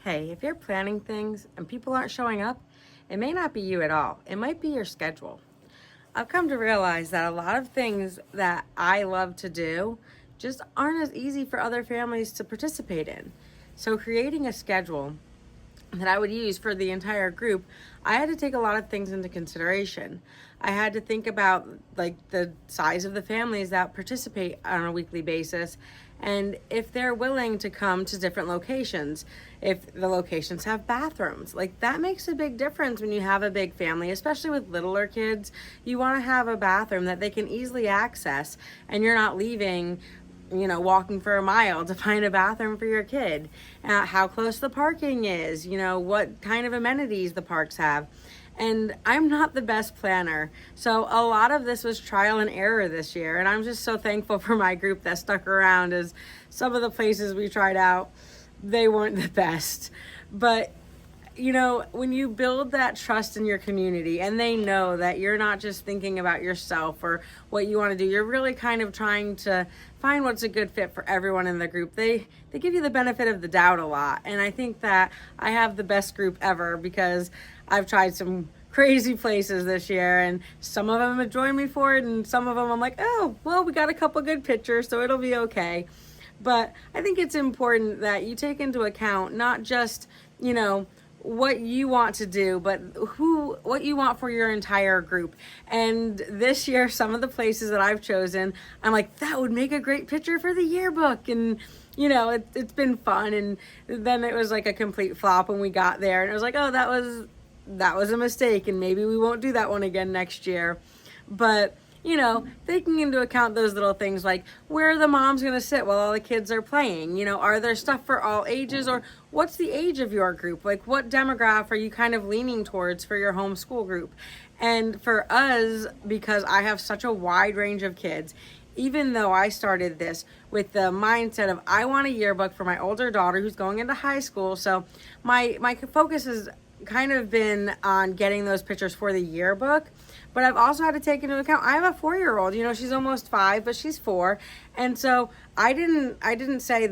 Hey, if you're planning things and people aren't showing up, it may not be you at all. It might be your schedule. I've come to realize that a lot of things that I love to do just aren't as easy for other families to participate in. So, creating a schedule that I would use for the entire group, I had to take a lot of things into consideration. I had to think about like the size of the families that participate on a weekly basis and if they're willing to come to different locations, if the locations have bathrooms. Like that makes a big difference when you have a big family, especially with littler kids. You want to have a bathroom that they can easily access and you're not leaving walking for a mile to find a bathroom for your kid, how close the parking is, what kind of amenities the parks have. And I'm not the best planner. So a lot of this was trial and error this year. And I'm just so thankful for my group that stuck around, as some of the places we tried out, they weren't the best. But when you build that trust in your community and they know that you're not just thinking about yourself or what you want to do, you're really kind of trying to find what's a good fit for everyone in the group. They give you the benefit of the doubt a lot. And I think that I have the best group ever because I've tried some crazy places this year and some of them have joined me for it and some of them I'm like, oh, well, we got a couple good pictures, so it'll be okay. But I think it's important that you take into account not just, what you want to do, but what you want for your entire group. And this year, some of the places that I've chosen, I'm like, that would make a great picture for the yearbook. And it's been fun. And then it was like a complete flop when we got there, and it was like, oh, that was a mistake, and maybe we won't do that one again next year. But taking into account those little things like where are the moms going to sit while all the kids are playing? Are there stuff for all ages, or what's the age of your group? Like what demographic are you kind of leaning towards for your homeschool group? And for us, because I have such a wide range of kids, even though I started this with the mindset of I want a yearbook for my older daughter who's going into high school. So my focus has kind of been on getting those pictures for the yearbook. But I've also had to take into account, I have a 4-year-old, she's almost 5, but she's 4. And so I didn't say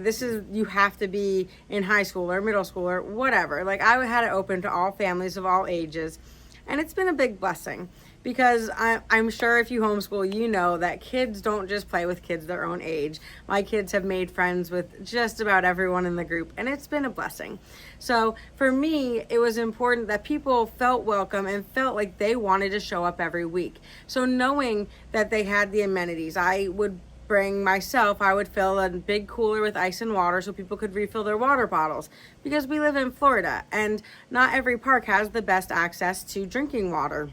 you have to be in high school or middle school or whatever. Like I had it open to all families of all ages. And it's been a big blessing because I'm sure if you homeschool, you know that kids don't just play with kids their own age. My kids have made friends with just about everyone in the group, and it's been a blessing. So for me, it was important that people felt welcome and felt like they wanted to show up every week. So knowing that they had the amenities, I would fill a big cooler with ice and water so people could refill their water bottles because we live in Florida and not every park has the best access to drinking water.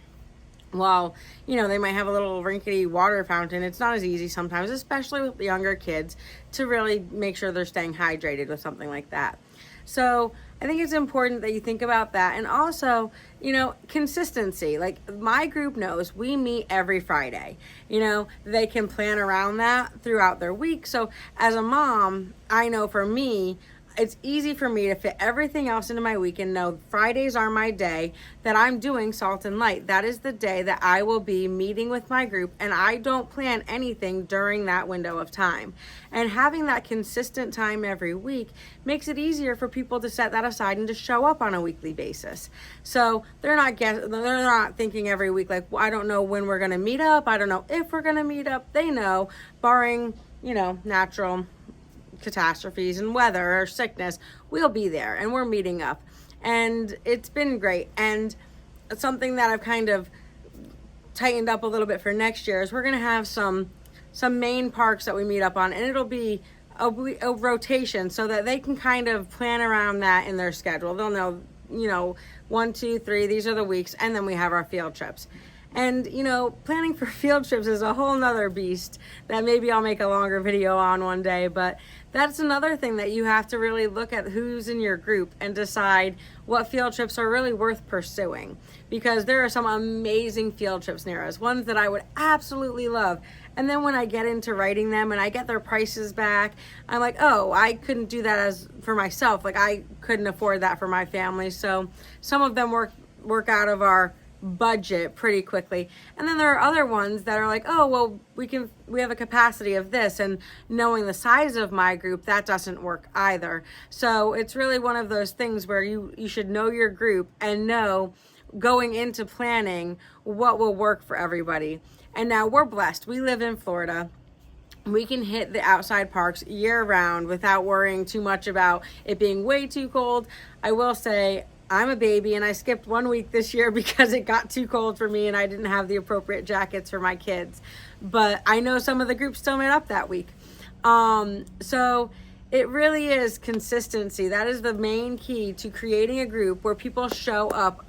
Well, they might have a little rinkety water fountain. It's not as easy sometimes, especially with the younger kids, to really make sure they're staying hydrated with something like that. So I think it's important that you think about that. And also, consistency. Like my group knows we meet every Friday. They can plan around that throughout their week. So as a mom, I know for me, it's easy for me to fit everything else into my week and know Fridays are my day that I'm doing Salt and Light. That is the day that I will be meeting with my group, and I don't plan anything during that window of time. And having that consistent time every week makes it easier for people to set that aside and to show up on a weekly basis. So they're not thinking every week like, well, I don't know when we're going to meet up. I don't know if we're going to meet up. They know, barring, natural catastrophes and weather or sickness, we'll be there and we're meeting up. And it's been great. And something that I've kind of tightened up a little bit for next year is we're going to have some main parks that we meet up on, and it'll be a rotation so that they can kind of plan around that in their schedule. They'll know, 1, 2, 3, these are the weeks, and then we have our field trips. And, planning for field trips is a whole nother beast that maybe I'll make a longer video on one day. But that's another thing that you have to really look at who's in your group and decide what field trips are really worth pursuing. Because there are some amazing field trips near us, ones that I would absolutely love. And then when I get into writing them and I get their prices back, I'm like, oh, I couldn't do that for myself. Like I couldn't afford that for my family. So some of them work out of our budget pretty quickly. And then there are other ones that are like, oh, well, we have a capacity of this, and knowing the size of my group, that doesn't work either. So it's really one of those things where you should know your group and know going into planning what will work for everybody. And now we're blessed. We live in Florida. We can hit the outside parks year round without worrying too much about it being way too cold. I will say I'm a baby and I skipped 1 week this year because it got too cold for me and I didn't have the appropriate jackets for my kids. But I know some of the groups still made up that week. So it really is consistency. That is the main key to creating a group where people show up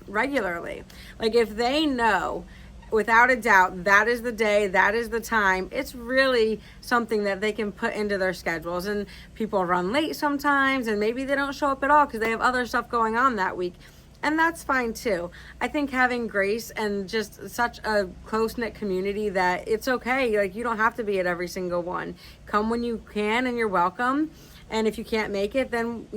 regularly. Like if they know without a doubt that is the day, that is the time, it's really something that they can put into their schedules. And people run late sometimes and maybe they don't show up at all because they have other stuff going on that week, and that's fine too. I think having grace and just such a close-knit community that it's okay, like you don't have to be at every single one. Come when you can and you're welcome, and if you can't make it, then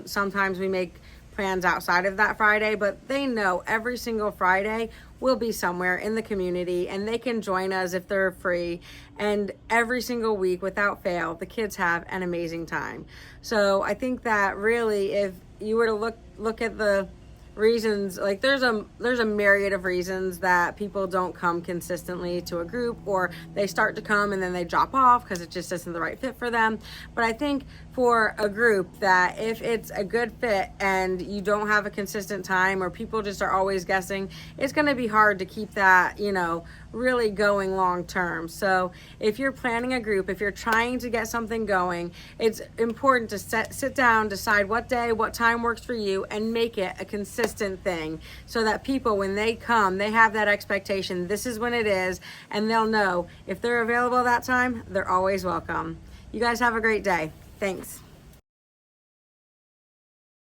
sometimes we make plans outside of that Friday, but they know every single Friday we'll be somewhere in the community and they can join us if they're free. And every single week without fail, the kids have an amazing time. So I think that really, if you were to look at the reasons, like there's a myriad of reasons that people don't come consistently to a group, or they start to come and then they drop off because it just isn't the right fit for them. But I think for a group that if it's a good fit and you don't have a consistent time, or people just are always guessing, it's going to be hard to keep that really going long term. So if you're planning a group, if you're trying to get something going, it's important to sit down, decide what day, what time works for you, and make it a consistent thing so that people, when they come, they have that expectation, this is when it is, and they'll know if they're available that time, they're always welcome. You guys have a great day. Thanks.